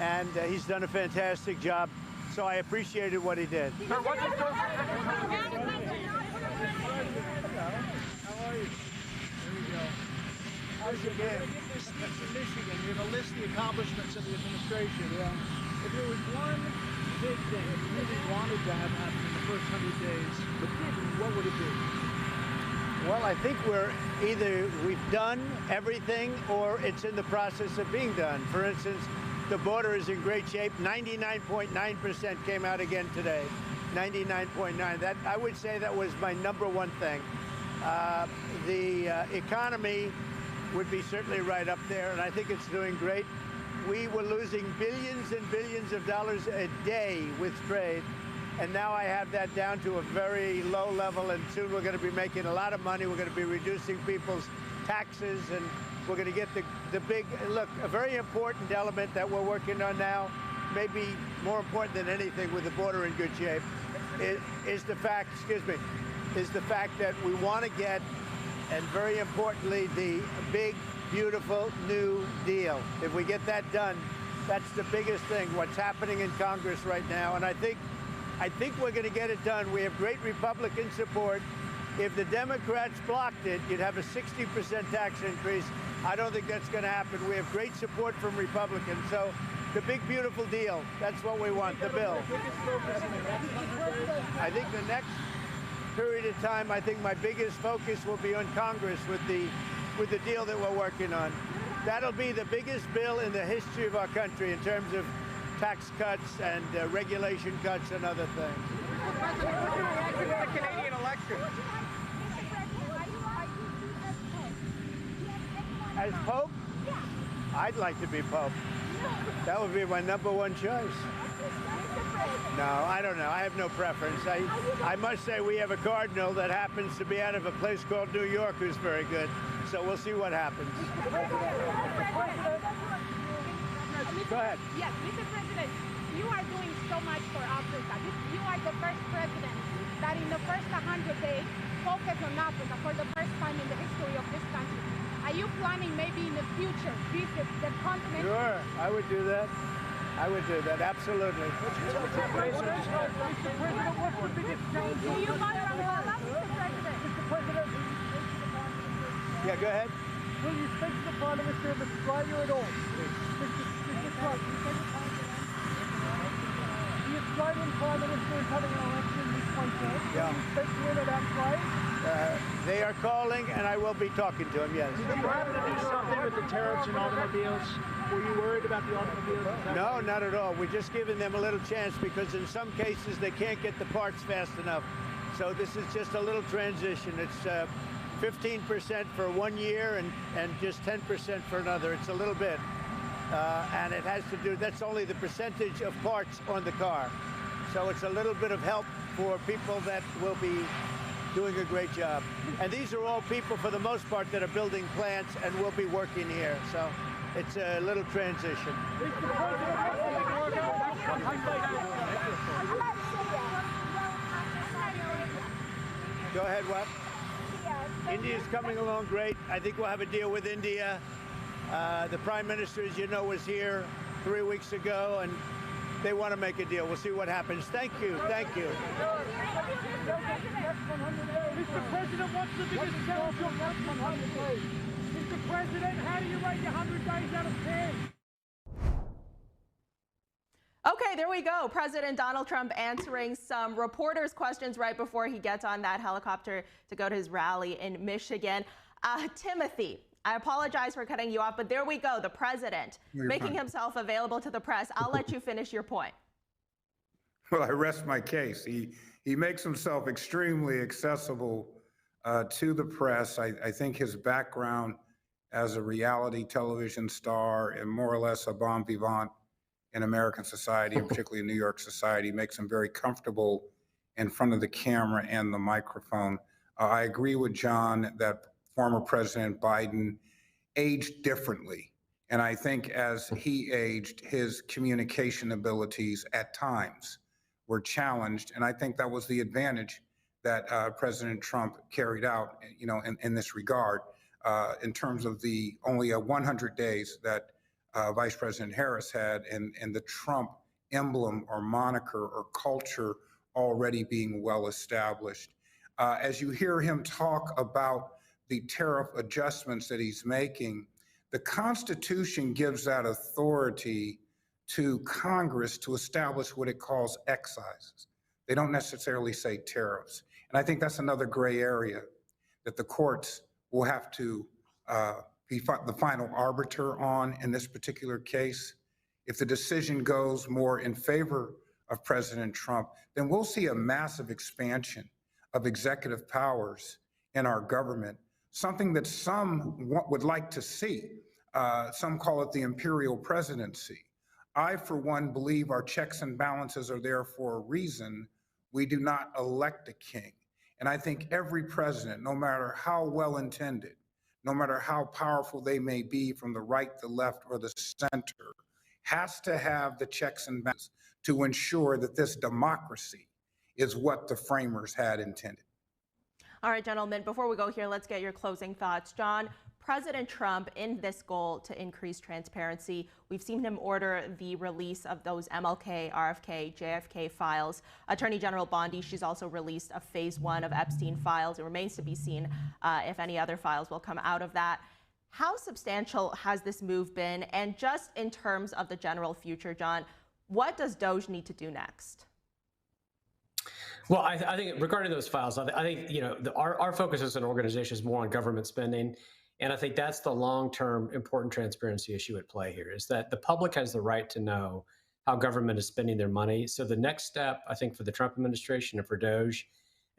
S18: and he's done a fantastic job, so I appreciated what he did.
S3: Sir, what is your...
S18: How are you? There we go. How's your game?
S3: This speech in Michigan, you have a list of the accomplishments of the administration. Yeah. If there was one big thing that you really wanted to have happen in the first 100 days, but didn't, what would it be?
S18: Well, I think we've done everything or it's in the process of being done. For instance, the border is in great shape. 99.9% came out again today. 99.9. That I would say that was my number one thing. The economy would be certainly right up there, and I think it's doing great. We were losing billions and billions of dollars a day with trade, and now I have that down to a very low level, and soon we're going to be making a lot of money. We're going to be reducing people's taxes, and we're going to get the big, look, a very important element that we're working on now, maybe more important than anything with the border in good shape, is the fact, is the fact that we want to get, and very importantly, the big, beautiful new deal. If we get that done, that's the biggest thing, what's happening in Congress right now. And I think we're going to get it done. We have great Republican support. If the Democrats blocked it, you'd have a 60% tax increase. I don't think that's going to happen. We have great support from Republicans. So the big, beautiful deal, that's what we want, the bill. I think the next period of time, I think my biggest focus will be on Congress with the deal that we're working on. That'll be the biggest bill in the history of our country in terms of tax cuts and regulation cuts and other things.
S3: What's your reaction to the Canadian election?
S18: As Pope? I'd like to be Pope. That would be my number one choice. No, I don't know. I have no preference. I must say we have a cardinal that happens to be out of a place called New York who's very good. So we'll see what happens. Go ahead.
S4: Yes, Mr. President, you are doing so much for Africa. You are the first president that in the first 100 days focused on Africa for the first time in the history of this country. Are you planning maybe in the future visit the continent?
S18: Sure, I would do that. I would do that, absolutely.
S3: Mr. President, what's the biggest challenge?
S4: Do you want Angola, Mr. President?
S3: Mr. President,
S18: yeah, go ahead.
S3: will you speak to the Prime Minister of Australia at all? Mr. Trump, the Australian Prime Minister is having an election this weekend.
S18: Yeah.
S3: Will you speak to him about trade?
S18: They are calling, and I will be talking to him, yes.
S3: Did you have to do something with the tariffs and automobiles? Were you worried about the automobiles?
S18: No, not at all. We're just giving them a little chance because in some cases they can't get the parts fast enough. So this is just a little transition. It's 15% for 1 year and just 10% for another. It's a little bit. And it has to do, that's only the percentage of parts on the car. So it's a little bit of help for people that will be doing a great job. And these are all people, for the most part, that are building plants and will be working here. So it's a little transition. Go ahead, what? India's coming along great. I think we'll have a deal with India. The Prime Minister, as you know, was here 3 weeks ago, and they want to make a deal. We'll see what happens. Thank you. Thank you.
S3: Mr. President, what's the biggest challenge on that 100 days? Mr. President, how do you rate your 100 days out of 10?
S2: Okay, there we go. President Donald Trump answering some reporters' questions right before he gets on that helicopter to go to his rally in Michigan. Timothy, I apologize for cutting you off, but there we go. The president making himself available to the press. I'll let you finish your point.
S22: Well, I rest my case. He makes himself extremely accessible to the press. I think his background as a reality television star and more or less a bon vivant in American society, and particularly in New York society, makes him very comfortable in front of the camera and the microphone. I agree with John that former President Biden aged differently. And I think as he aged, his communication abilities at times were challenged. And I think that was the advantage that President Trump carried out, in this regard, in terms of the only 100 days that Vice President Harris had, and the Trump emblem or moniker or culture already being well established. As you hear him talk about the tariff adjustments that he's making, the Constitution gives that authority to Congress to establish what it calls excises. They don't necessarily say tariffs. And I think that's another gray area that the courts will have to be the final arbiter on in this particular case. If the decision goes more in favor of President Trump, then we'll see a massive expansion of executive powers in our government, something that some would like to see. Some call it the imperial presidency. I, for one, believe our checks and balances are there for a reason. We do not elect a king. And I think every president, no matter how well-intended, no matter how powerful they may be from the right, the left, or the center, has to have the checks and balances to ensure that this democracy is what the framers had intended.
S2: All right, gentlemen, before we go here, let's get your closing thoughts. John, President Trump, in this goal to increase transparency, we've seen him order the release of those MLK, RFK, JFK files. Attorney General Bondi, she's also released a phase 1 of Epstein files. It remains to be seen if any other files will come out of that. How substantial has this move been? And just in terms of the general future, John, what does Doge need to do next?
S1: Well, I think regarding those files, I think our focus as an organization is more on government spending, and I think that's the long-term important transparency issue at play here. Is that the public has the right to know how government is spending their money. So the next step, I think, for the Trump administration and for Doge,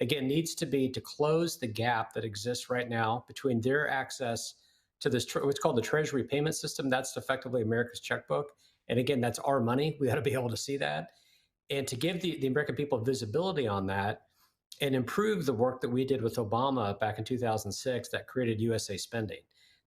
S1: again, needs to be to close the gap that exists right now between their access to this what's called the Treasury payment system. That's effectively America's checkbook, and again, that's our money. We got to be able to see that. And to give the American people visibility on that and improve the work that we did with Obama back in 2006 that created USA Spending.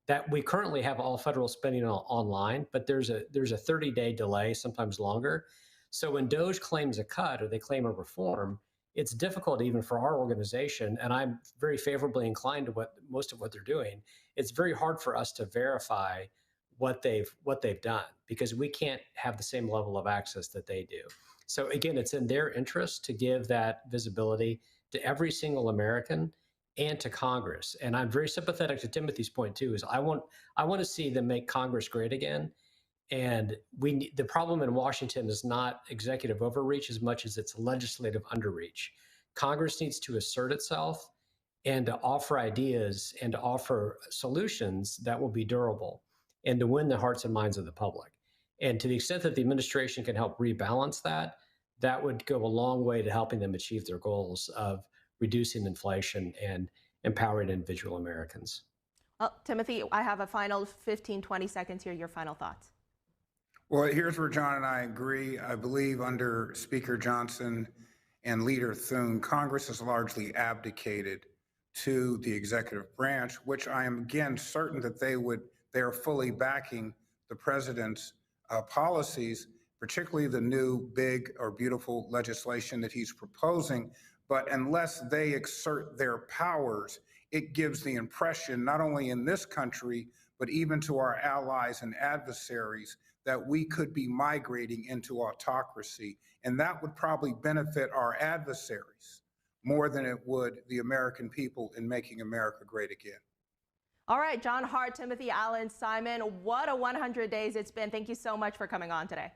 S1: That we currently have all federal spending online, but there's a 30-day delay, sometimes longer. So when Doge claims a cut or they claim a reform, it's difficult even for our organization, and I'm very favorably inclined to most of what they're doing. It's very hard for us to verify what they've done because we can't have the same level of access that they do. So again, it's in their interest to give that visibility to every single American and to Congress. And I'm very sympathetic to Timothy's point too, is I want to see them make Congress great again. And the problem in Washington is not executive overreach as much as it's legislative underreach. Congress needs to assert itself and to offer ideas and to offer solutions that will be durable and to win the hearts and minds of the public. And to the extent that the administration can help rebalance that, that would go a long way to helping them achieve their goals of reducing inflation and empowering individual Americans.
S2: Well, Timothy, I have a final 15, 20 seconds here. Your final thoughts.
S22: Well, here's where John and I agree. I believe under Speaker Johnson and Leader Thune, Congress has largely abdicated to the executive branch, which I am again certain that they are fully backing the president's policies, particularly the new big or beautiful legislation that he's proposing. But unless they exert their powers, it gives the impression, not only in this country, but even to our allies and adversaries, that we could be migrating into autocracy. And that would probably benefit our adversaries more than it would the American people in making America great again.
S2: All right, John Hart, Timothy Allen, Simon, what a 100 days it's been. Thank you so much for coming on today.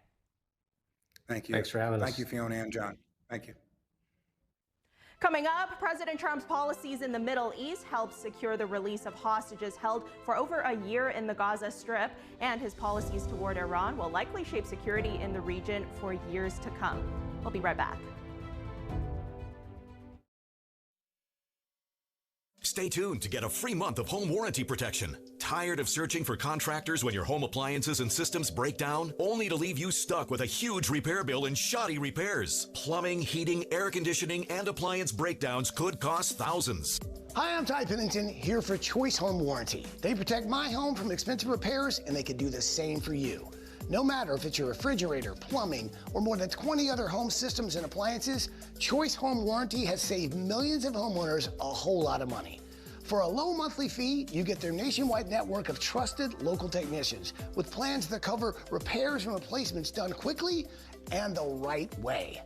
S22: Thank you.
S1: Thanks for having us.
S22: Thank you, Fiona and John. Thank you.
S2: Coming up, President Trump's policies in the Middle East helped secure the release of hostages held for over a year in the Gaza Strip, and his policies toward Iran will likely shape security in the region for years to come. We'll be right back.
S6: Stay tuned to get a free month of home warranty protection. Tired of searching for contractors when your home appliances and systems break down, only to leave you stuck with a huge repair bill and shoddy repairs? Plumbing, heating, air conditioning, and appliance breakdowns could cost thousands.
S7: Hi, I'm Ty Pennington, here for Choice Home Warranty. They protect my home from expensive repairs, and they can do the same for you. No matter if it's your refrigerator, plumbing, or more than 20 other home systems and appliances, Choice Home Warranty has saved millions of homeowners a whole lot of money. For a low monthly fee, you get their nationwide network of trusted local technicians with plans that cover repairs and replacements done quickly and the right way.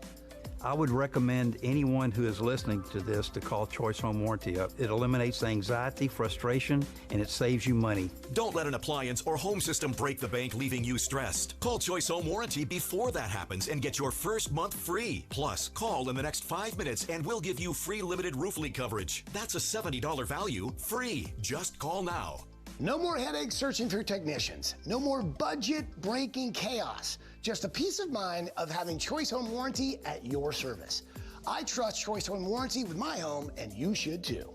S23: I would recommend anyone who is listening to this to call Choice Home Warranty up. It eliminates the anxiety, frustration, and it saves you money.
S6: Don't let an appliance or home system break the bank, leaving you stressed. Call Choice Home Warranty before that happens and get your first month free. Plus, call in the next 5 minutes and we'll give you free limited roof leak coverage. That's a $70 value, free. Just call now.
S7: No more headaches searching for technicians. No more budget-breaking chaos. Just a peace of mind of having Choice Home Warranty at your service. I trust Choice Home Warranty with my home, and you should too.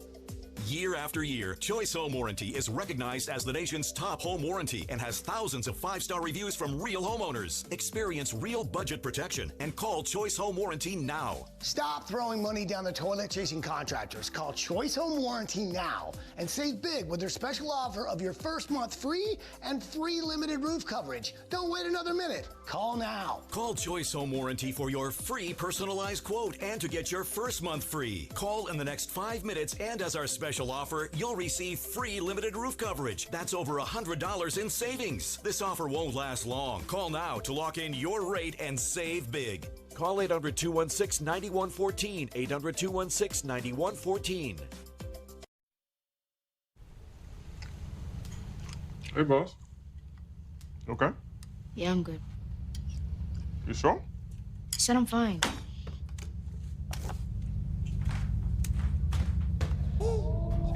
S6: Year after year, Choice Home Warranty is recognized as the nation's top home warranty and has thousands of 5-star reviews from real homeowners. Experience real budget protection and call Choice Home Warranty now.
S7: Stop throwing money down the toilet chasing contractors. Call Choice Home Warranty now and save big with their special offer of your first month free and free limited roof coverage. Don't wait another minute. Call now.
S6: Call Choice Home Warranty for your free personalized quote and to get your first month free. Call in the next 5 minutes, and as our special offer, you'll receive free limited roof coverage. That's over $100 in savings. This offer won't last long. Call now to lock in your rate and save big.
S24: Call 800-216-9114, 800-216-9114.
S25: Hey, boss. Okay?
S26: Yeah, I'm good.
S25: You sure?
S26: I said I'm fine.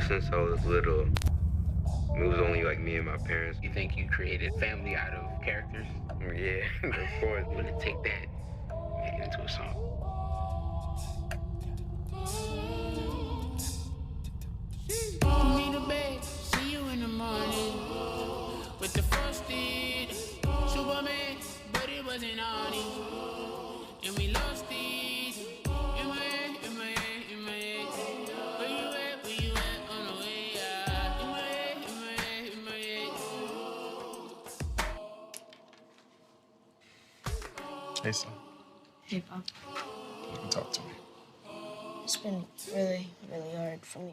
S27: Since I was little, it was only like me and my parents. You think you created family out of characters? Yeah, of course. I'm gonna take that, make it into a song.
S28: Me to bed, see you in the morning. With the first deed, Superman, but it wasn't on it. And we lost it. In my head, in my head, in my head. Where you at on the way out? In my head, in my head, in my head.
S25: Hey, son.
S26: Hey, Pop.
S25: You can talk to me.
S26: It's been really, really hard for me.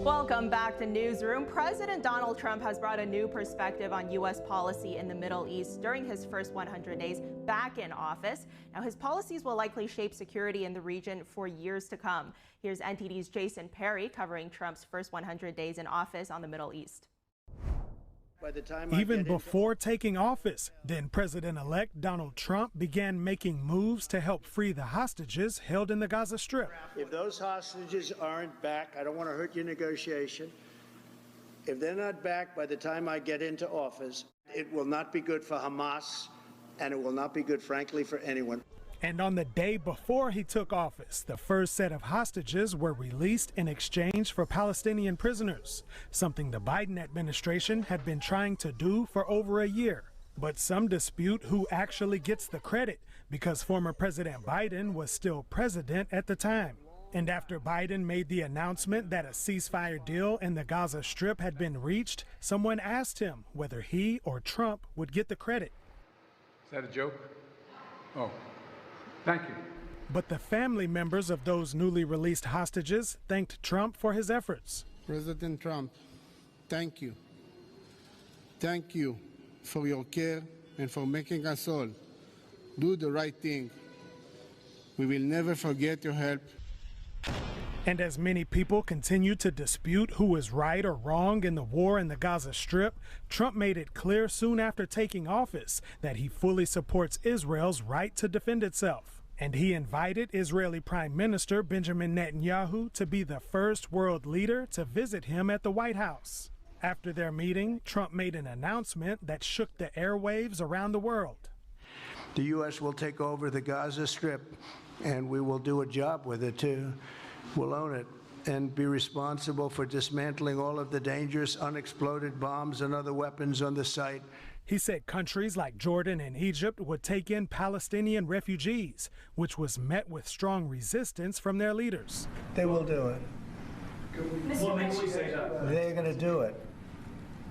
S2: Welcome back to Newsroom. President Donald Trump has brought a new perspective on U.S. policy in the Middle East during his first 100 days back in office. Now, his policies will likely shape security in the region for years to come. Here's NTD's Jason Perry covering Trump's first 100 days in office on the Middle East.
S29: Even before taking office, then President-elect Donald Trump began making moves to help free the hostages held in the Gaza Strip.
S18: If those hostages aren't back, I don't want to hurt your negotiation. If they're not back by the time I get into office, it will not be good for Hamas, and it will not be good, frankly, for anyone.
S29: And on the day before he took office, the first set of hostages were released in exchange for Palestinian prisoners, something the Biden administration had been trying to do for over a year. But some dispute who actually gets the credit, because former President Biden was still president at the time. And after Biden made the announcement that a ceasefire deal in the Gaza Strip had been reached, someone asked him whether he or Trump would get the credit.
S30: Is that a joke? Oh. Thank you.
S29: But the family members of those newly released hostages thanked Trump for his efforts.
S31: President Trump, thank you. Thank you for your care and for making us all do the right thing. We will never forget your help.
S29: And as many people continue to dispute who is right or wrong in the war in the Gaza Strip, Trump made it clear soon after taking office that he fully supports Israel's right to defend itself. And he invited Israeli Prime Minister Benjamin Netanyahu to be the first world leader to visit him at the White House. After their meeting, Trump made an announcement that shook the airwaves around the world.
S18: The U.S. will take over the Gaza Strip, and we will do a job with it, too. We'll own it and be responsible for dismantling all of the dangerous unexploded bombs and other weapons on the site.
S29: He said countries like Jordan and Egypt would take in Palestinian refugees, which was met with strong resistance from their leaders.
S18: They will do it.
S29: What makes you say that?
S18: They're going to do it.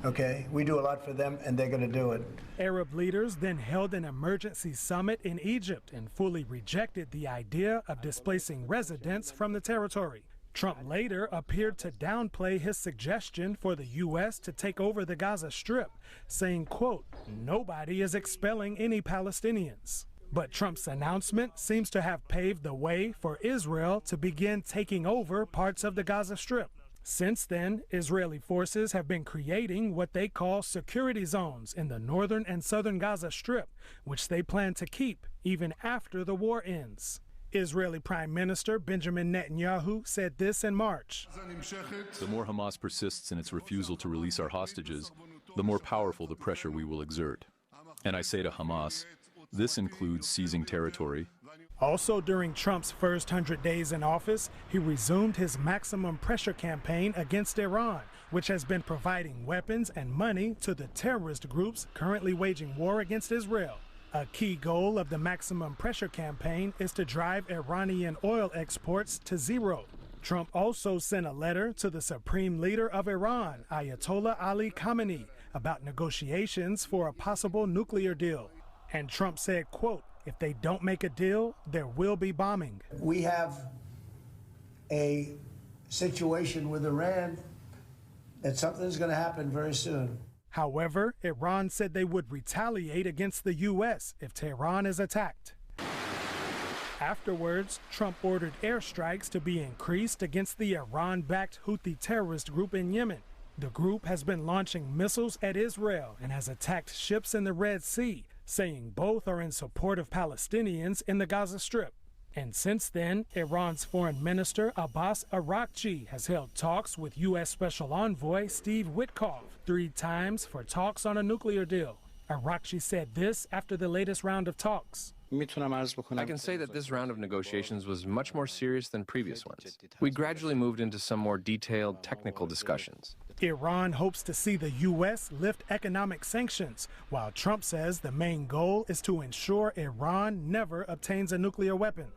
S18: Okay? We do a lot for them, and they're going to do it.
S29: Arab leaders then held an emergency summit in Egypt and fully rejected the idea of displacing residents from the territory. Trump later appeared to downplay his suggestion for the U.S. to take over the Gaza Strip, saying, quote, "Nobody is expelling any Palestinians." But Trump's announcement seems to have paved the way for Israel to begin taking over parts of the Gaza Strip. Since then, Israeli forces have been creating what they call security zones in the northern and southern Gaza Strip, which they plan to keep even after the war ends. Israeli Prime Minister Benjamin Netanyahu said this in March.
S8: The more Hamas persists in its refusal to release our hostages, the more powerful the pressure we will exert. And I say to Hamas, this includes seizing territory.
S29: Also during Trump's first 100 days in office, he resumed his maximum pressure campaign against Iran, which has been providing weapons and money to the terrorist groups currently waging war against Israel. A key goal of the maximum pressure campaign is to drive Iranian oil exports to zero. Trump also sent a letter to the supreme leader of Iran, Ayatollah Ali Khamenei, about negotiations for a possible nuclear deal. And Trump said, quote, "If they don't make a deal, there will be bombing."
S18: We have a situation with Iran that something's going to happen very soon.
S29: However, Iran said they would retaliate against the U.S. if Tehran is attacked. Afterwards, Trump ordered airstrikes to be increased against the Iran-backed Houthi terrorist group in Yemen. The group has been launching missiles at Israel and has attacked ships in the Red Sea, saying both are in support of Palestinians in the Gaza Strip. And since then, Iran's Foreign Minister Abbas Araghchi has held talks with U.S. Special Envoy Steve Witkoff 3 times for talks on a nuclear deal. Araghchi said this after the latest round of talks.
S9: I can say that this round of negotiations was much more serious than previous ones. We gradually moved into some more detailed technical discussions.
S29: Iran hopes to see the U.S. lift economic sanctions, while Trump says the main goal is to ensure Iran never obtains a nuclear weapon.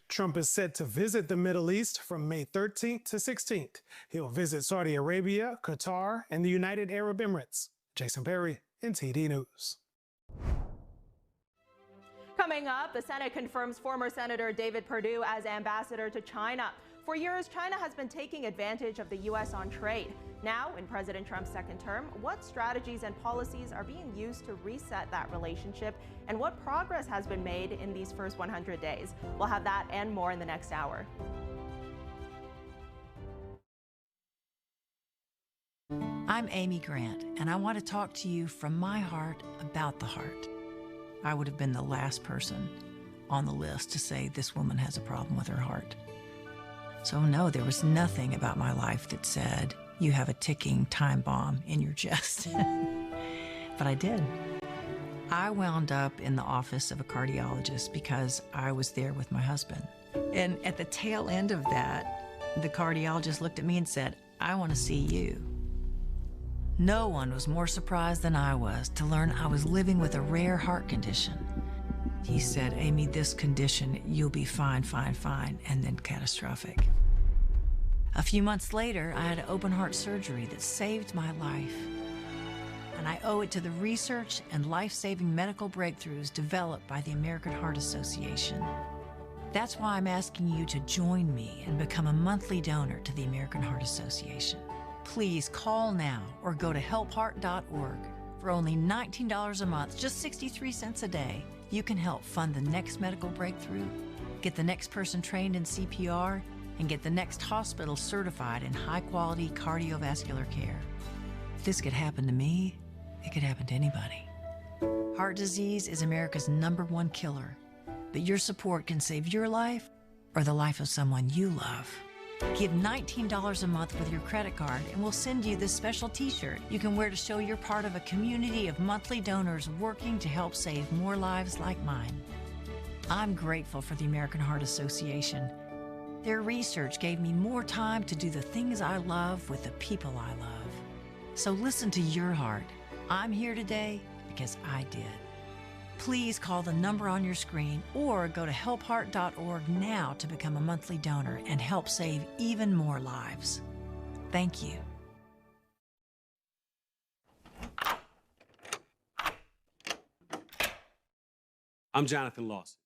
S29: Trump is set to visit the Middle East from May 13th to 16th. He'll visit Saudi Arabia, Qatar, and the United Arab Emirates. Jason Perry, NTD News.
S2: Coming up, the Senate confirms former Senator David Perdue as ambassador to China. For years, China has been taking advantage of the U.S. on trade. Now, in President Trump's second term, what strategies and policies are being used to reset that relationship, and what progress has been made in these first 100 days? We'll have that and more in the next hour.
S10: I'm Amy Grant, and I want to talk to you from my heart about the heart. I would have been the last person on the list to say this woman has a problem with her heart. So no, there was nothing about my life that said, you have a ticking time bomb in your chest. But I did. I wound up in the office of a cardiologist because I was there with my husband. And at the tail end of that, the cardiologist looked at me and said, I want to see you. No one was more surprised than I was to learn I was living with a rare heart condition. He said, Amy, this condition, you'll be fine, fine, fine, and then catastrophic. A few months later, I had open heart surgery that saved my life. And I owe it to the research and life-saving medical breakthroughs developed by the American Heart Association. That's why I'm asking you to join me and become a monthly donor to the American Heart Association. Please call now or go to helpheart.org. For only $19 a month, just 63 cents a day, you can help fund the next medical breakthrough get the next person trained in CPR, and get the next hospital certified in high-quality cardiovascular care. If this could happen to me, it could happen to anybody. Heart disease is America's #1 killer, but your support can save your life or the life of someone you love. Give $19 a month with your credit card and we'll send you this special t-shirt you can wear to show you're part of a community of monthly donors working to help save more lives like mine. I'm grateful for the American Heart Association. Their research gave me more time to do the things I love with the people I love. So listen to your heart. I'm here today because I did. Please call the number on your screen or go to helpheart.org now to become a monthly donor and help save even more lives. Thank you.
S11: I'm Jonathan Lawson.